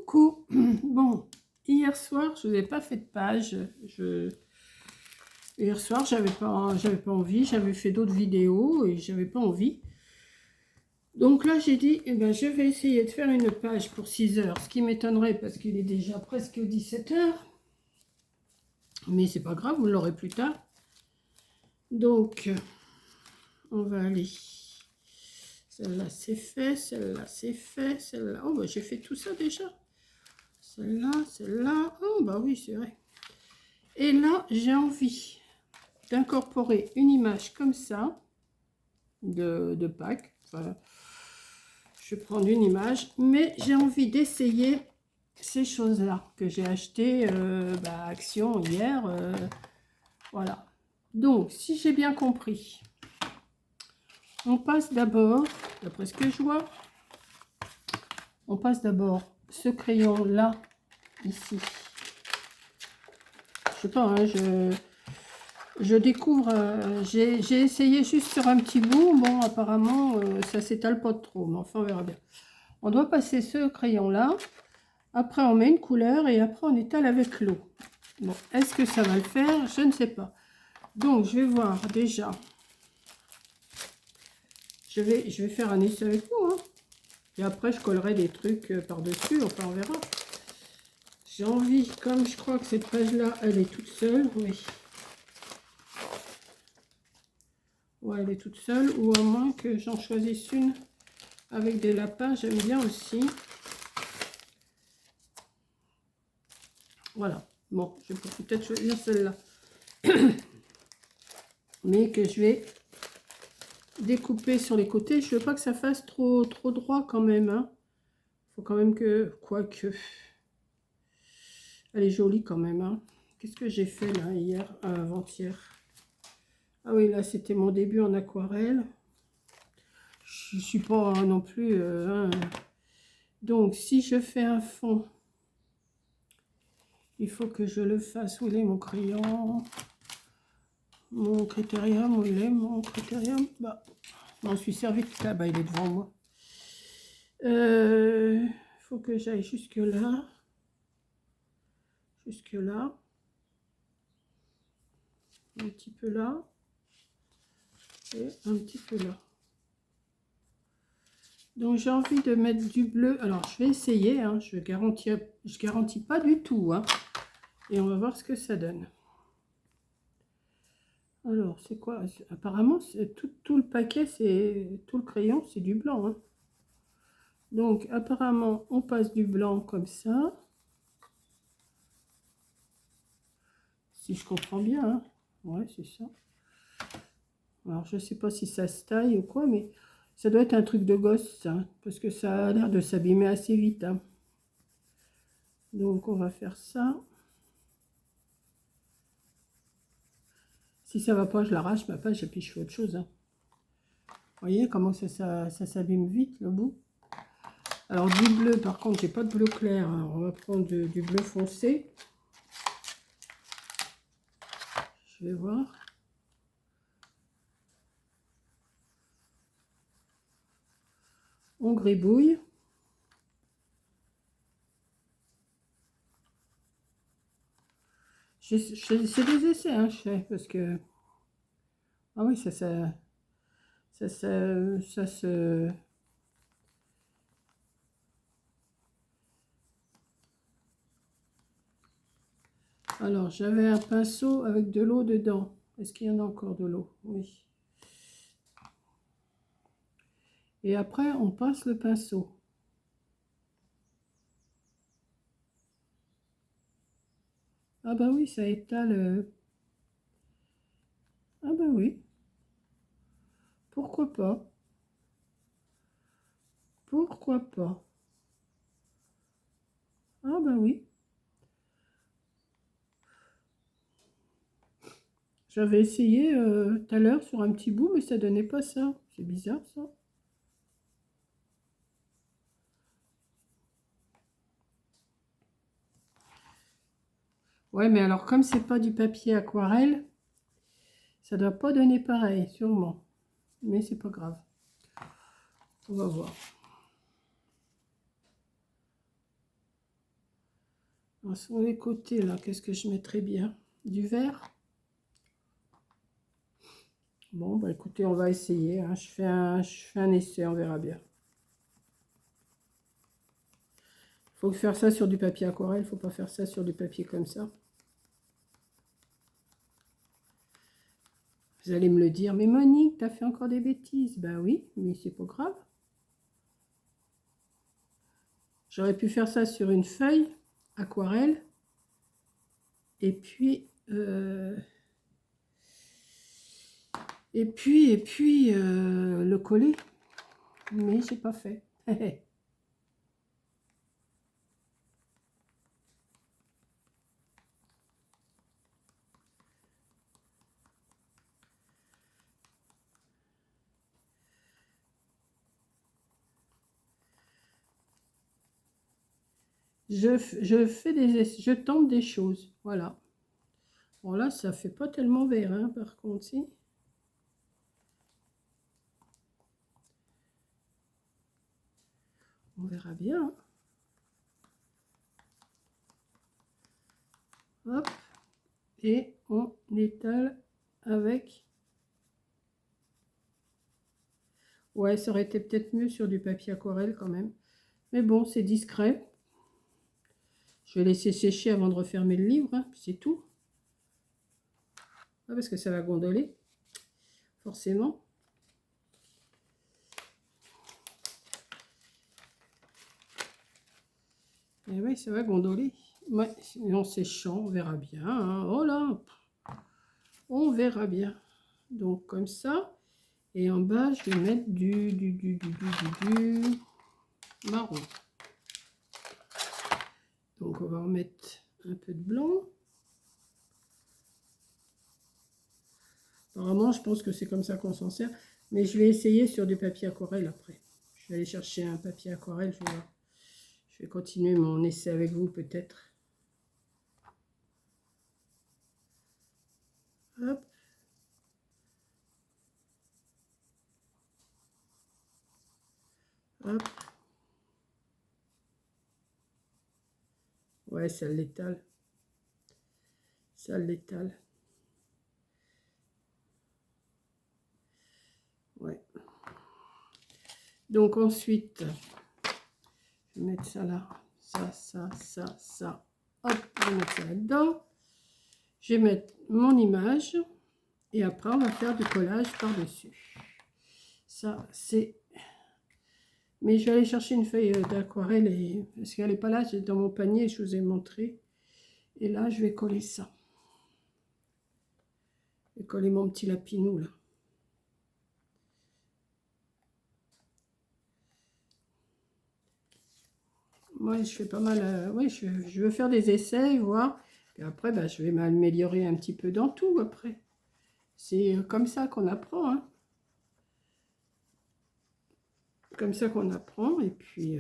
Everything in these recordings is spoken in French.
Coucou. Bon, hier soir, je n'ai pas fait de page. Hier soir, j'avais pas envie. J'avais fait d'autres vidéos et j'avais pas envie. Donc là, j'ai dit, eh ben, je vais essayer de faire une page pour 6 heures. Ce qui m'étonnerait parce qu'il est déjà presque 17 heures. Mais c'est pas grave, vous l'aurez plus tard. Donc, on va aller. Celle-là, c'est fait. Celle-là, c'est fait. Celle-là, oh, bah, j'ai fait tout ça déjà. Celle-là, celle-là. Oh, bah oui, c'est vrai. Et là, j'ai envie d'incorporer une image comme ça, de Pâques. Enfin, je vais prendre une image, mais j'ai envie d'essayer ces choses-là que j'ai achetées Action hier. Voilà. Donc, si j'ai bien compris, on passe d'abord, d'après ce que je vois, on passe d'abord ce crayon-là, ici. Je sais pas, hein, je découvre, j'ai essayé juste sur un petit bout. Bon, apparemment, ça s'étale pas trop, mais enfin, on verra bien. On doit passer ce crayon-là. Après, on met une couleur et après, on étale avec l'eau. Bon, est-ce que ça va le faire? Je ne sais pas. Donc, je vais voir déjà. Je vais faire un essai avec vous, hein. Et après, je collerai des trucs par-dessus. Enfin, on verra. J'ai envie, comme je crois que cette page-là, elle est toute seule, oui. Ouais, elle est toute seule, ou à moins que j'en choisisse une avec des lapins, j'aime bien aussi. Voilà. Bon, je peux peut-être choisir celle-là. Mais que je vais découper sur les côtés. Je veux pas que ça fasse trop droit quand même, hein. Faut quand même que... Quoique... Elle est jolie quand même, hein. Qu'est-ce que j'ai fait là, hier, avant-hier? Ah oui, là, c'était mon début en aquarelle. Je suis pas non plus... hein. Donc, si je fais un fond, il faut que je le fasse. Où il est mon crayon? Mon critérium, où il est mon critérium? Bah, je m'en suis servi tout là. Bah, il est devant moi. Faut que j'aille jusque là. Jusque là. Un petit peu là. Et un petit peu là. Donc j'ai envie de mettre du bleu. Alors je vais essayer, hein. Je garantis pas du tout, hein. Et on va voir ce que ça donne. Alors c'est quoi? Apparemment tout le paquet, c'est tout le crayon, c'est du blanc, hein. Donc apparemment on passe du blanc comme ça. Si je comprends bien, hein. Ouais, c'est ça. Alors je sais pas si ça se taille ou quoi, mais ça doit être un truc de gosse, ça, parce que ça a l'air de s'abîmer assez vite, hein. Donc on va faire ça. Si ça va pas, je l'arrache ma page et puis je fais autre chose, hein. Vous voyez comment ça s'abîme vite le bout. Alors du bleu, par contre, j'ai pas de bleu clair, hein. On va prendre du bleu foncé. Je vais voir. On gribouille. C'est des essais, hein, je fais, parce que... Ah oui, ça se... Alors, j'avais un pinceau avec de l'eau dedans. Est-ce qu'il y en a encore de l'eau? Oui. Et après, on passe le pinceau. Ah bah oui, ça étale... Ah bah oui. Pourquoi pas? Pourquoi pas? Ah bah oui. J'avais essayé tout à l'heure sur un petit bout, mais ça donnait pas ça. C'est bizarre ça. Ouais, mais alors comme c'est pas du papier aquarelle, ça doit pas donner pareil, sûrement. Mais c'est pas grave. On va voir. Sur les côtés, là, qu'est-ce que je mettrais bien? Du vert? Bon, bah écoutez, on va essayer. Hein. Je fais un essai, on verra bien. Il faut faire ça sur du papier aquarelle, il ne faut pas faire ça sur du papier comme ça. Vous allez me le dire, mais Monique, tu as fait encore des bêtises. Ben oui, mais c'est pas grave. J'aurais pu faire ça sur une feuille aquarelle. Et puis, le coller. Mais j'ai pas fait. Je tente des choses. Voilà. Bon là, ça fait pas tellement vert, hein, par contre, si. On verra bien. Hop. Et on étale avec. Ouais, ça aurait été peut-être mieux sur du papier aquarelle quand même. Mais bon, c'est discret. Je vais laisser sécher avant de refermer le livre, hein, c'est tout. Ah, parce que ça va gondoler, forcément. Et oui, ça va gondoler. Ouais, en séchant, on verra bien. Hein. Oh là, on verra bien. Donc, comme ça. Et en bas, je vais mettre du marron. Donc, on va en mettre un peu de blanc. Apparemment, je pense que c'est comme ça qu'on s'en sert. Mais je vais essayer sur du papier aquarelle après. Je vais aller chercher un papier aquarelle, je vais voir. Je vais continuer mon essai avec vous peut-être. Hop. Hop. Ouais, ça l'étale. Ça l'étale. Ouais. Donc ensuite, je vais mettre ça là. Ça. Hop, je vais mettre ça là-dedans. Je vais mettre mon image. Et après, on va faire du collage par-dessus. Ça, c'est... Mais je vais aller chercher une feuille d'aquarelle. Parce qu'elle n'est pas là, c'est dans mon panier, je vous ai montré. Et là, je vais coller ça. Je vais coller mon petit lapinou, là. Moi, je fais pas mal... oui, je veux faire des essais, voir. Et après, bah, je vais m'améliorer un petit peu dans tout, après. C'est comme ça qu'on apprend, hein. Comme ça qu'on apprend, et puis...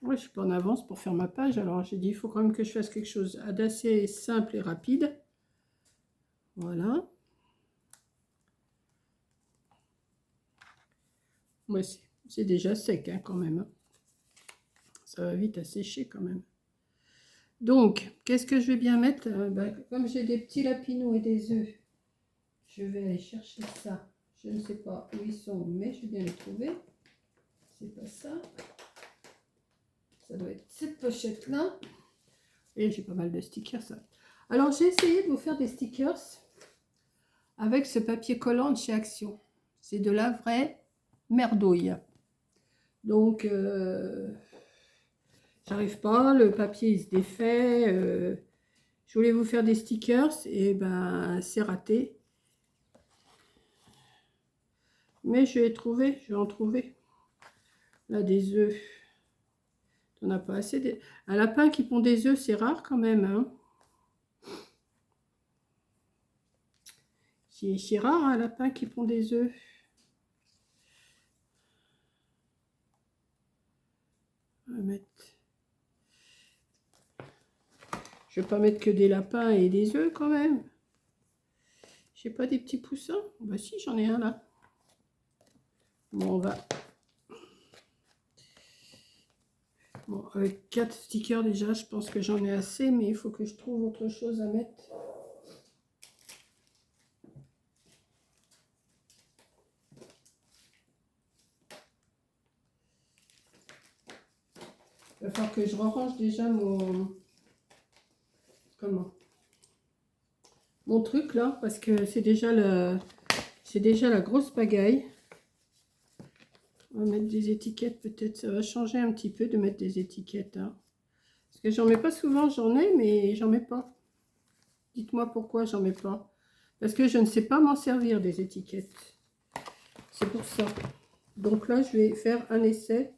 Moi, je suis pas en avance pour faire ma page, alors j'ai dit, il faut quand même que je fasse quelque chose d'assez simple et rapide. Voilà. Ouais, c'est déjà sec, hein, quand même. Hein. Ça va vite à sécher, quand même. Donc, qu'est-ce que je vais bien mettre? Comme j'ai des petits lapinous et des œufs, je vais aller chercher ça. Je ne sais pas où ils sont, mais je vais bien les trouver. C'est pas ça. Ça doit être cette pochette-là. Et j'ai pas mal de stickers, ça. Alors, j'ai essayé de vous faire des stickers avec ce papier collant de chez Action. C'est de la vraie merdouille. Donc, j'arrive pas, le papier il se défait. Je voulais vous faire des stickers et ben c'est raté. Mais je vais en trouver. Là, des œufs. On n'a pas assez. Un lapin qui pond des œufs, c'est rare quand même. Hein. C'est rare un lapin qui pond des œufs. On va mettre... Je vais pas mettre que des lapins et des œufs quand même. J'ai pas des petits poussins. Bah si, j'en ai un là. Bon, on va... Bon, avec 4 stickers déjà, je pense que j'en ai assez, mais il faut que je trouve autre chose à mettre. Il va falloir que je range déjà mon... Comment? Mon truc là, parce que c'est déjà la grosse pagaille. On va mettre des étiquettes, peut-être ça va changer un petit peu de mettre des étiquettes. Hein. Parce que j'en mets pas souvent, j'en ai, mais j'en mets pas. Dites-moi pourquoi j'en mets pas. Parce que je ne sais pas m'en servir des étiquettes. C'est pour ça. Donc là, je vais faire un essai.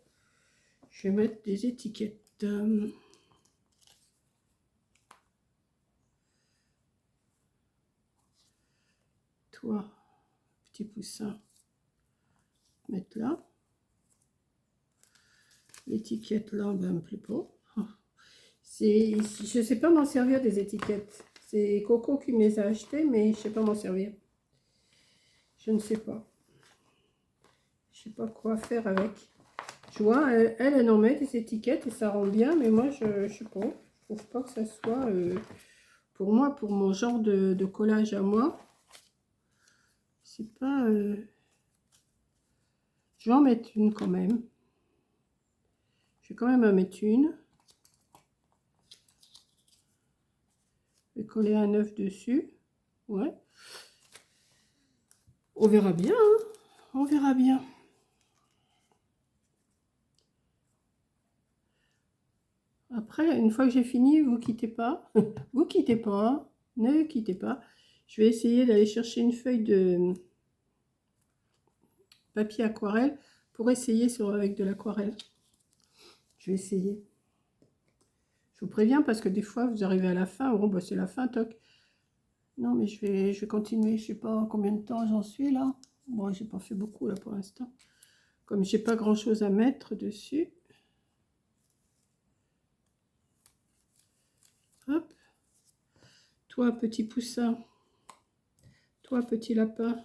Je vais mettre des étiquettes. Toi, petit poussin, mettre là. L'étiquette là, ben, me plaît pas. Je ne sais pas m'en servir des étiquettes. C'est Coco qui me les a achetées, mais je ne sais pas m'en servir. Je ne sais pas. Je ne sais pas quoi faire avec. Tu vois, elle en met des étiquettes et ça rend bien, mais moi, je ne sais pas. Je trouve pas que ça soit, pour moi, pour mon genre de collage à moi, c'est pas... Je vais en mettre une quand même. Je vais quand même en mettre une. Je vais coller un œuf dessus. Ouais. On verra bien, hein. On verra bien. Après, une fois que j'ai fini, vous quittez pas. Vous quittez pas. Ne quittez pas. Je vais essayer d'aller chercher une feuille de papier aquarelle pour essayer avec de l'aquarelle. Je vais essayer. Je vous préviens parce que des fois, vous arrivez à la fin. Oh, bah, c'est la fin, toc. Non, mais je vais continuer. Je sais pas combien de temps j'en suis là. Bon, j'ai pas fait beaucoup là pour l'instant. Comme j'ai pas grand chose à mettre dessus. Hop. Toi, petit poussin. Toi, petit lapin.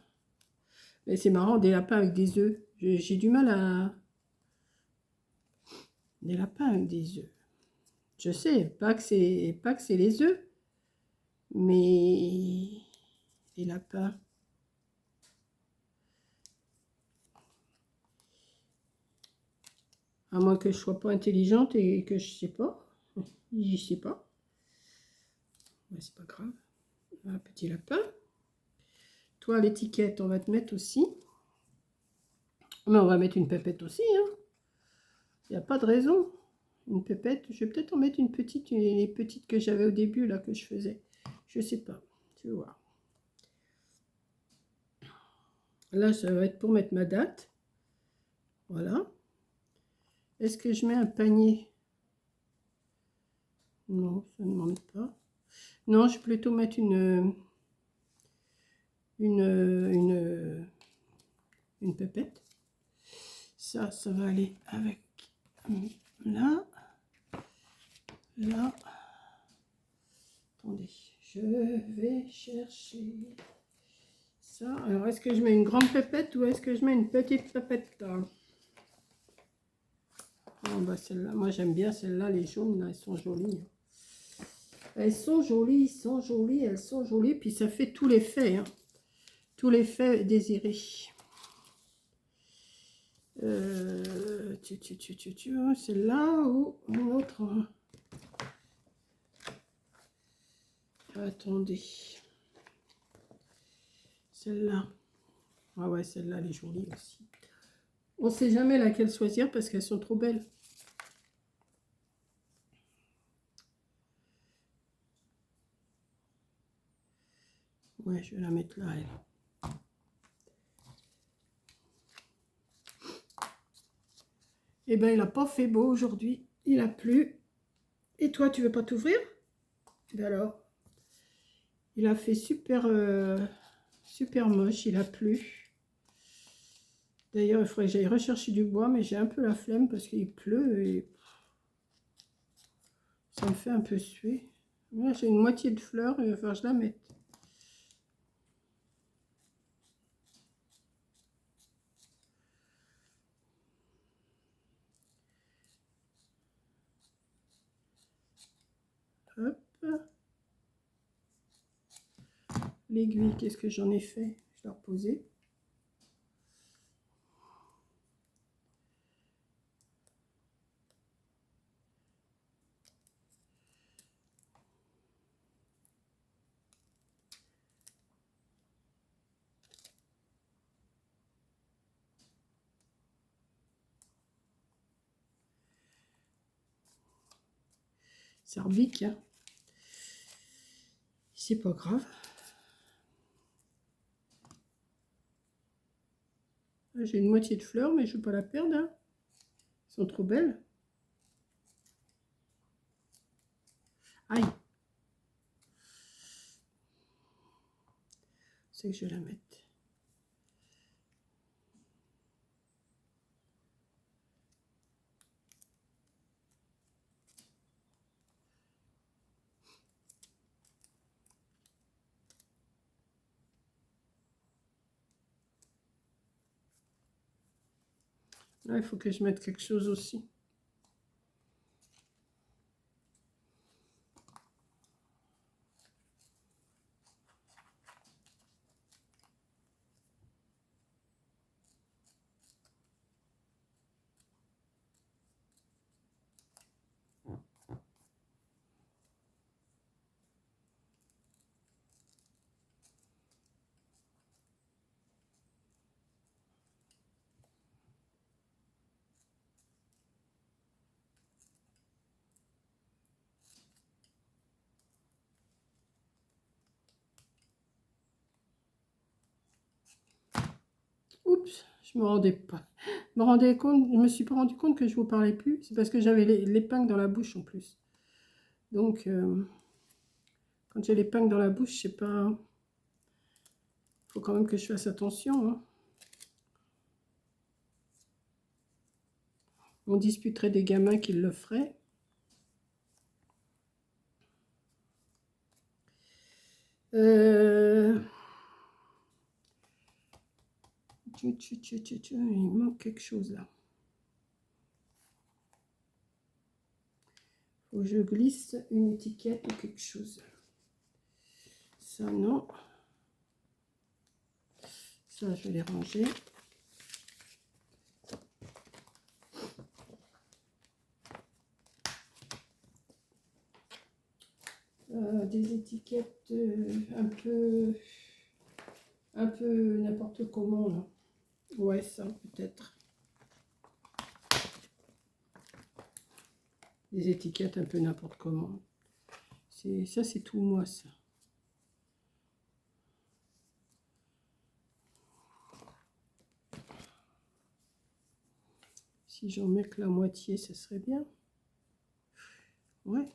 Mais c'est marrant, des lapins avec des œufs. J'ai du mal à... Des lapins avec des œufs. Je sais, pas que c'est les œufs. Mais... Les lapins... À moins que je sois pas intelligente et que je sais pas. Je sais pas. Ouais, c'est pas grave. Un petit lapin. Toi, l'étiquette, on va te mettre aussi. Mais on va mettre une pépette aussi. Hein. Il n'y a pas de raison. Une pépette. Je vais peut-être en mettre une petite. Les petites que j'avais au début, là, que je faisais. Je sais pas. Tu vas voir. Là, ça va être pour mettre ma date. Voilà. Est-ce que je mets un panier? Non, ça ne demande pas. Non, je vais plutôt mettre une pépette. Ça va aller avec là. Là. Attendez, je vais chercher ça. Alors, est-ce que je mets une grande pépette ou est-ce que je mets une petite pépette? Oh, bah celle-là, moi j'aime bien celle-là, les jaunes, là, elles sont jolies. Elles sont jolies, elles sont jolies, elles sont jolies. Puis ça fait tout l'effet, hein. Tout l'effet désiré. Celle-là ou une autre? Attendez. Celle-là. Ah ouais, celle-là, elle est jolie aussi. On ne sait jamais laquelle choisir parce qu'elles sont trop belles. Ouais, je vais la mettre là, elle. Eh bien, il n'a pas fait beau aujourd'hui. Il a plu. Et toi, tu veux pas t'ouvrir? Ben alors, il a fait super, super moche. Il a plu. D'ailleurs, il faudrait que j'aille rechercher du bois, mais j'ai un peu la flemme parce qu'il pleut et ça me fait un peu suer. Là, j'ai une moitié de fleurs, il va falloir que je la mette. Hop. L'aiguille, qu'est-ce que j'en ai fait? Je l'ai reposée. Ça rebique, hein. C'est pas grave. J'ai une moitié de fleurs, mais je ne veux pas la perdre, hein. Elles sont trop belles. Aïe. C'est que je vais la mettre. Là, il faut que je mette quelque chose aussi. Oups, je me rendais pas. Je me suis pas rendu compte que je vous parlais plus. C'est parce que j'avais l'épingle dans la bouche en plus. Donc, quand j'ai l'épingle dans la bouche, je sais pas. Il faut quand même que je fasse attention, hein. On disputerait des gamins qui le feraient. Il manque quelque chose là. Faut que je glisse une étiquette ou quelque chose. Ça non. Ça je vais les ranger. Des étiquettes un peu n'importe comment là. Ouais, ça peut-être. Des étiquettes un peu n'importe comment. Ça c'est tout moi ça. Si j'en mets que la moitié, ce serait bien. Ouais.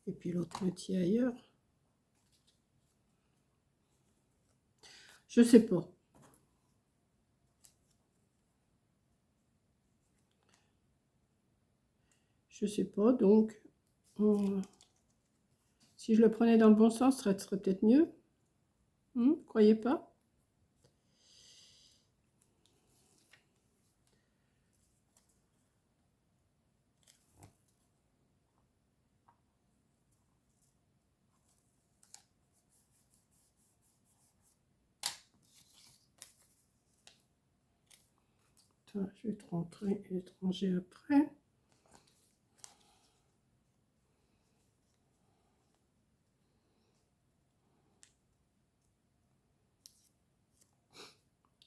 Et puis l'autre moitié ailleurs. Je sais pas. Je sais pas, donc si je le prenais dans le bon sens, ce serait peut-être mieux. Croyez pas? Attends, je vais te rentrer et te ranger après.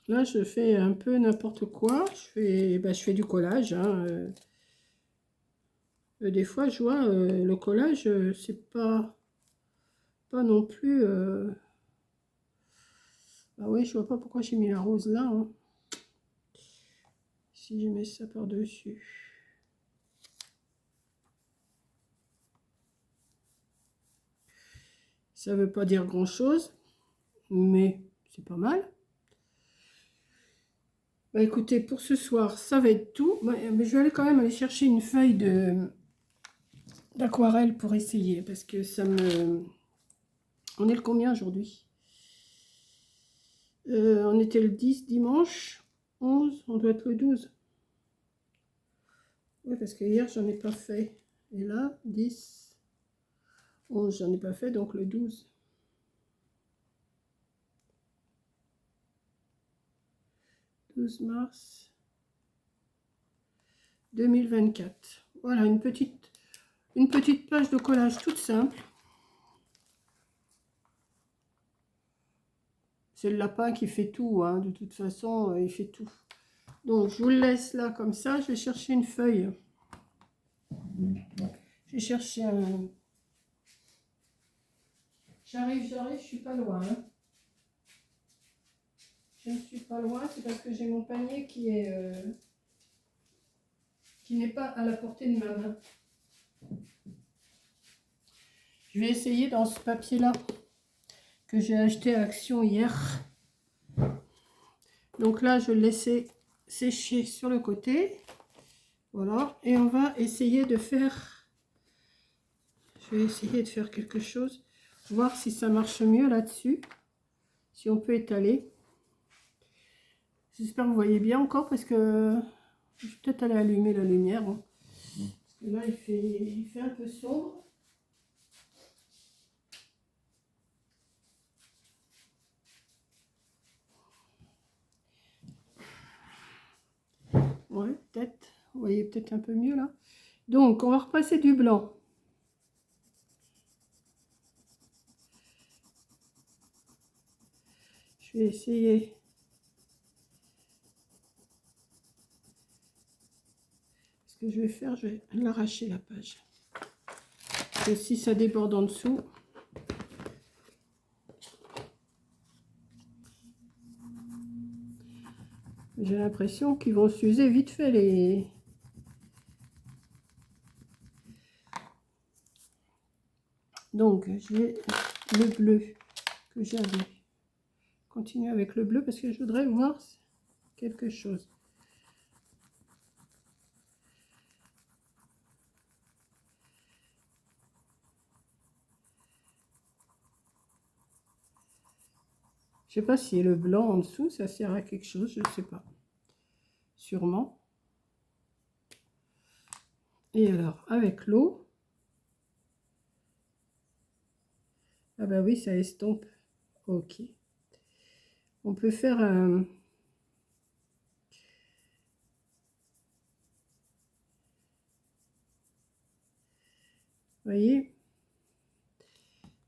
Là, je fais un peu n'importe quoi. Je fais du collage, hein. Des fois, je vois le collage, c'est pas non plus. Ah oui, je vois pas pourquoi j'ai mis la rose là, hein. Si je mets ça par-dessus. Ça veut pas dire grand-chose, mais c'est pas mal. Bah écoutez, pour ce soir, ça va être tout. Mais je vais aller quand même aller chercher une feuille d'aquarelle pour essayer, parce que ça me... On est le combien aujourd'hui? On était le 10 dimanche, 11, on doit être le 12. Oui, parce que hier, j'en ai pas fait. Et là, 10, 11, j'en ai pas fait, donc le 12. 12 mars 2024. Voilà, une petite page de collage toute simple. C'est le lapin qui fait tout, hein. De toute façon, il fait tout. Donc, je vous le laisse là comme ça. Je vais chercher une feuille. Je vais chercher un... J'arrive, je suis pas loin. Hein. Je ne suis pas loin, c'est parce que j'ai mon panier qui n'est pas à la portée de ma main. Je vais essayer dans ce papier-là que j'ai acheté à Action hier. Donc là, je vais le laisser sécher sur le côté. Voilà. Et on va essayer de faire... Je vais essayer de faire quelque chose. Voir si ça marche mieux là-dessus. Si on peut étaler. J'espère que vous voyez bien encore parce que je vais peut-être aller allumer la lumière. Hein. Parce que là, il fait un peu sombre. Ouais, peut-être. Vous voyez peut-être un peu mieux là. Donc, on va repasser du blanc. Je vais essayer. Ce que je vais faire, je vais l'arracher la page. Parce que si ça déborde en dessous, j'ai l'impression qu'ils vont s'user vite fait les... Donc, j'ai le bleu que j'avais. Continuer avec le bleu parce que je voudrais voir quelque chose. Je sais pas si le blanc en dessous, ça sert à quelque chose, je ne sais pas. Sûrement. Et alors, avec l'eau, ah bah oui, ça estompe. Ok. On peut faire un... Vous voyez?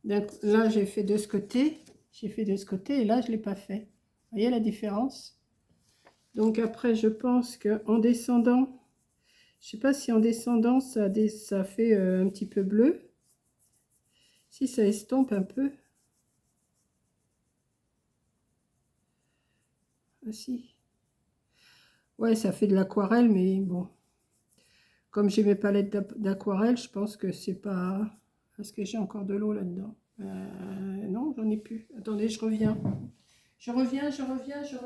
Là, j'ai fait de ce côté. J'ai fait de ce côté et là, je ne l'ai pas fait. Vous voyez la différence? Donc après, je pense qu'en descendant, je ne sais pas si en descendant, ça fait un petit peu bleu. Si ça estompe un peu. Ah si. Ouais, ça fait de l'aquarelle, mais bon. Comme j'ai mes palettes d'aquarelle, je pense que c'est pas... Est-ce que j'ai encore de l'eau là-dedans? Non, j'en ai plus. Attendez, je reviens. Je reviens. Je reviens. Je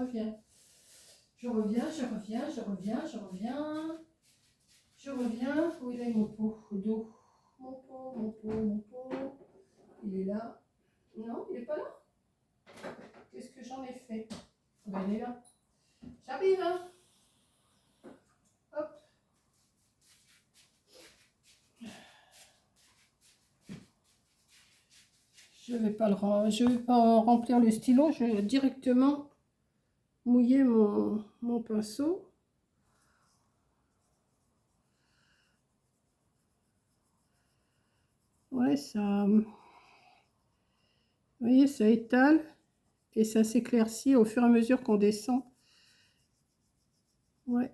reviens. Où il est mon pot d'eau? Mon pot. Il est là. Non, il n'est pas là. Qu'est-ce que j'en ai fait? Ben, il est là. J'arrive, hein. Hop. Je vais pas remplir le stylo. Je vais directement mouiller mon pinceau. Ouais, ça... Vous voyez, ça étale et ça s'éclaircit au fur et à mesure qu'on descend. Ouais.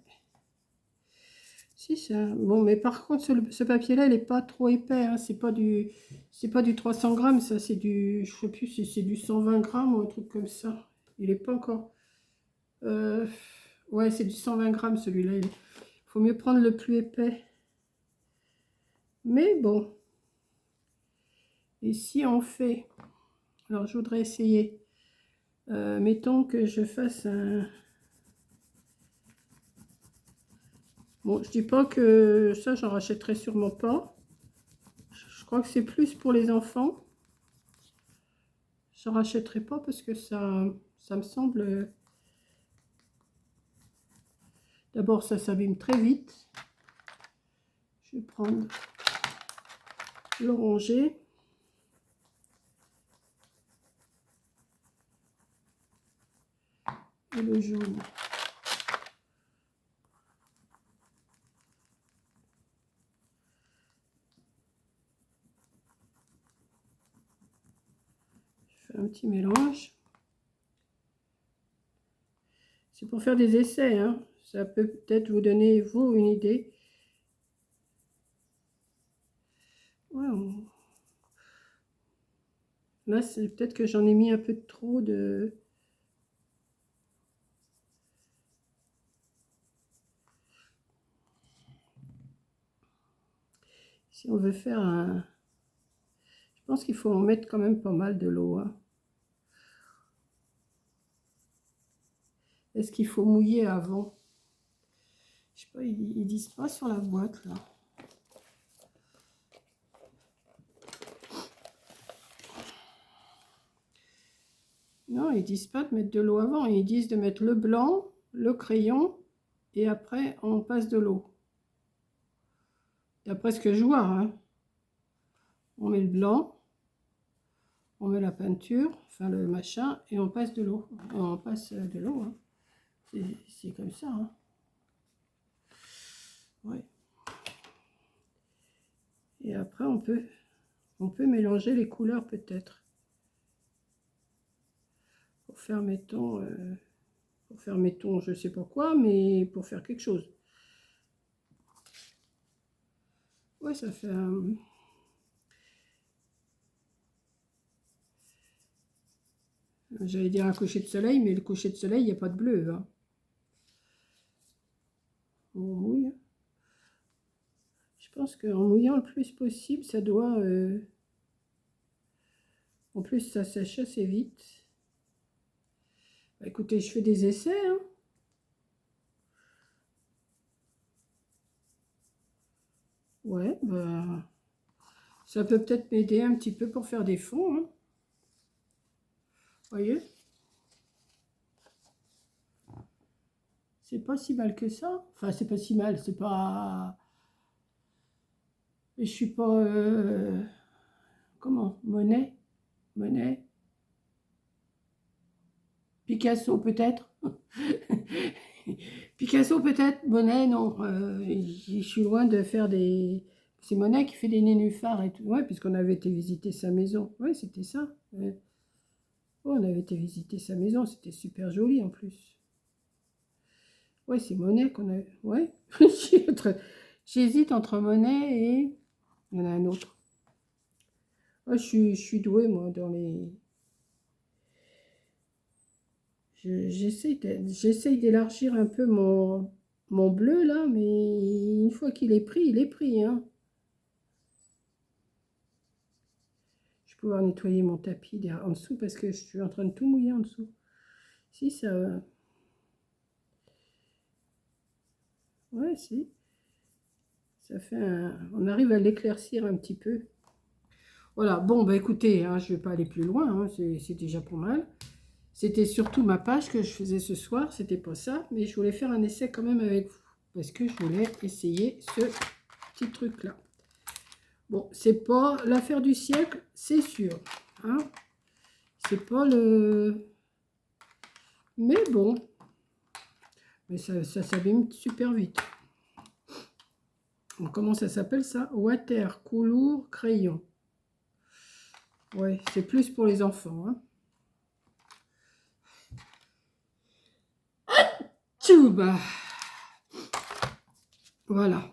Si, ça... Bon, mais par contre, ce papier-là, il n'est pas trop épais. Hein. C'est pas du 300 grammes, ça. C'est du... Je sais plus si c'est du 120 grammes ou un truc comme ça. Il n'est pas encore... Ouais, c'est du 120 grammes, celui-là. Il faut mieux prendre le plus épais. Mais bon. Et si on fait... Alors, je voudrais essayer... mettons que je fasse un... Bon, je dis pas que ça, j'en rachèterai sûrement pas. Je crois que c'est plus pour les enfants. J'en rachèterai pas parce que ça me semble... D'abord, ça s'abîme très vite. Je vais prendre l'orangé. Et le jaune. Je fais un petit mélange. C'est pour faire des essais, hein. Ça peut peut-être vous donner, vous, une idée. Ouais, là, c'est peut-être que j'en ai mis un peu trop de... Si on veut faire un... Je pense qu'il faut en mettre quand même pas mal de l'eau, hein. Est-ce qu'il faut mouiller avant? Je sais pas, ils disent pas sur la boîte, là. Non, ils disent pas de mettre de l'eau avant. Ils disent de mettre le blanc, le crayon, et après, on passe de l'eau. D'après ce que je vois, hein. On met le blanc, on met la peinture, enfin le machin, et on passe de l'eau. On passe de l'eau, hein. C'est comme ça, hein. Ouais. Et après, on peut mélanger les couleurs peut-être. Pour faire, mettons, je sais pas quoi, mais pour faire quelque chose. Ouais, ça fait un... J'allais dire un coucher de soleil, mais le coucher de soleil, il n'y a pas de bleu, hein. On mouille. Je pense qu'en mouillant le plus possible, ça doit... En plus, ça sèche assez vite. Bah, écoutez, je fais des essais, hein. Ouais, bah... Ça peut peut-être m'aider un petit peu pour faire des fonds, hein. Voyez? C'est pas si mal que ça. Enfin, c'est pas si mal, c'est pas... Je suis pas... Comment? Monet? Picasso peut-être? Picasso peut-être? Monet, non. Je suis loin de faire des... C'est Monet qui fait des nénuphars et tout. Ouais, puisqu'on avait été visiter sa maison. Ouais, c'était ça. Ouais. Oh, on avait été visiter sa maison, c'était super joli en plus. Ouais, c'est Monet qu'on a... Ouais. J'hésite entre Monet et... Il y en a un autre. Oh, je suis douée, moi, dans les... J'essaye d'élargir un peu mon bleu, là, mais une fois qu'il est pris, il est pris, hein. Je vais pouvoir nettoyer mon tapis en dessous parce que je suis en train de tout mouiller en dessous. Si, ça... Ouais, si. Ça fait un... On arrive à l'éclaircir un petit peu. Voilà, bon, bah écoutez, hein, je ne vais pas aller plus loin, hein, c'est déjà pas mal. C'était surtout ma page que je faisais ce soir, c'était pas ça, mais je voulais faire un essai quand même avec vous, parce que je voulais essayer ce petit truc-là. Bon, c'est pas l'affaire du siècle, c'est sûr, hein. C'est pas le... Mais bon, mais ça s'abîme super vite. Comment ça s'appelle ça? Watercolor crayon. Ouais, c'est plus pour les enfants, hein. Bah. Voilà.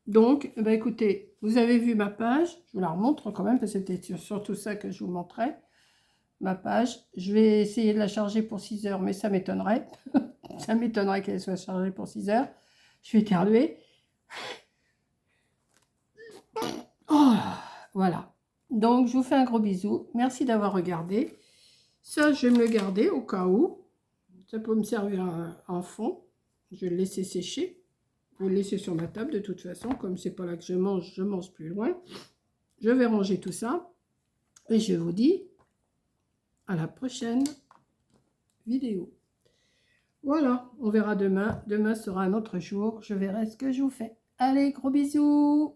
Donc, bah écoutez, vous avez vu ma page. Je vous la remontre quand même, parce que c'était surtout ça que je vous montrais. Ma page. Je vais essayer de la charger pour 6 heures, mais ça m'étonnerait. Ça m'étonnerait qu'elle soit chargée pour 6 heures. Je vais éternuer. Oh, voilà. Donc, je vous fais un gros bisou. Merci d'avoir regardé. Ça, je vais me le garder au cas où. Ça peut me servir en fond. Je vais le laisser sécher. Je vais le laisser sur ma table de toute façon. Comme c'est pas là que je mange plus loin. Je vais ranger tout ça. Et je vous dis à la prochaine vidéo. Voilà, on verra demain. Demain sera un autre jour. Je verrai ce que je vous fais. Allez, gros bisous!